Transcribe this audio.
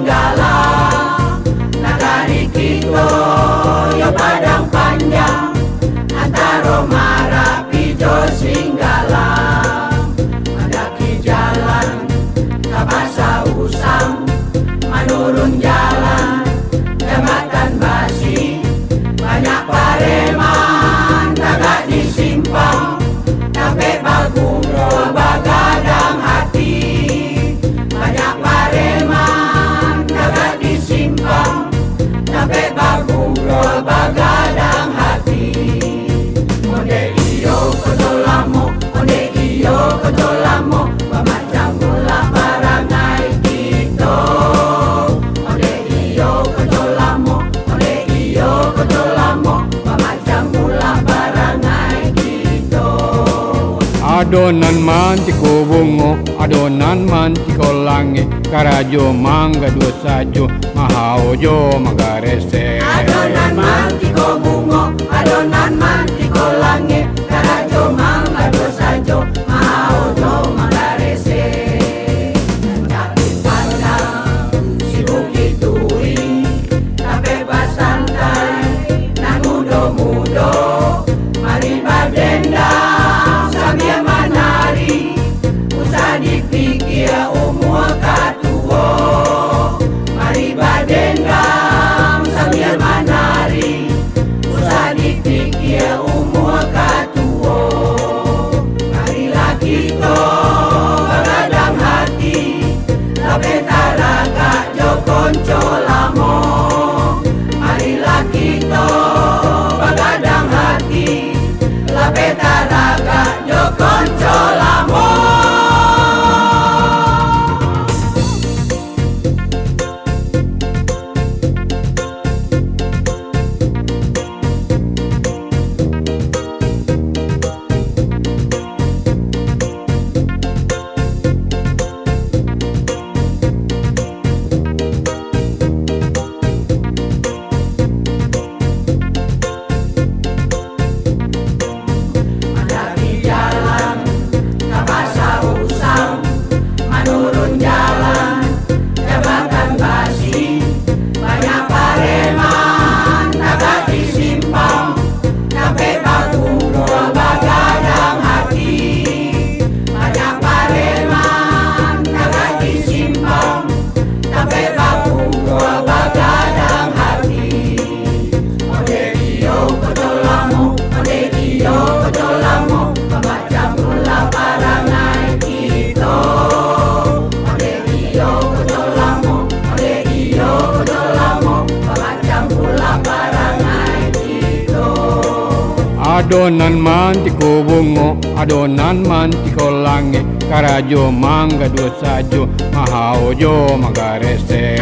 Singgala, nagari kito yo padang panjang antaro Marapi jo Singgala. Mendaki jalan Kabasa Usang, menurun jalan Jembatan Basi, banyak pareman tagak disimpang, tapi bagumro bagadang hati. Banyak pareman tagak disimpang, tapi bagumro bagadang hati. Onde iyo kodolamo, onde iyo kodolamo, pamacam mula barangai kito. Onde iyo kodolamo, onde iyo kodolamo, pamacam mula barangai kito. Adonan man tiko bungo, adonan man tiko langi, karajo mangga dua sajo, mahao jo magarese. Adonan man tiko bungo, adonan man tiko langi, karajo mangga dua sajo, mahao jo magarese. Mendaki padang si Bukit Duri, tapi basantai nang mudo-mudo, mari badenda sambil menari, usah dipikir umur katuo. Mari badendang sambil menari, usah dipikir umur katuo. Marilah kita beradang hati, tapi taraga jo konco lamo. Marilah kita beradang hati, tapi taraga jo konco lamo. Mendaki jalan Kabasa Usang, menurun jalan Jembatan Basi, banyak pareman tagak disimpang, tapi bagumro bagadang hati. Banyak pareman tagak disimpang, tapi bagumro bagadang hati. Onde iyo kodolamo, onde iyo kodolamo, pamacam mula barangai kito. Onde iyo kodolamo, onde iyo kodolamo, pamacam mula barangai kito. Adonan man tiko bungo, adonan man tiko langi, karajo mangga dua sajo, mahao jo magarese.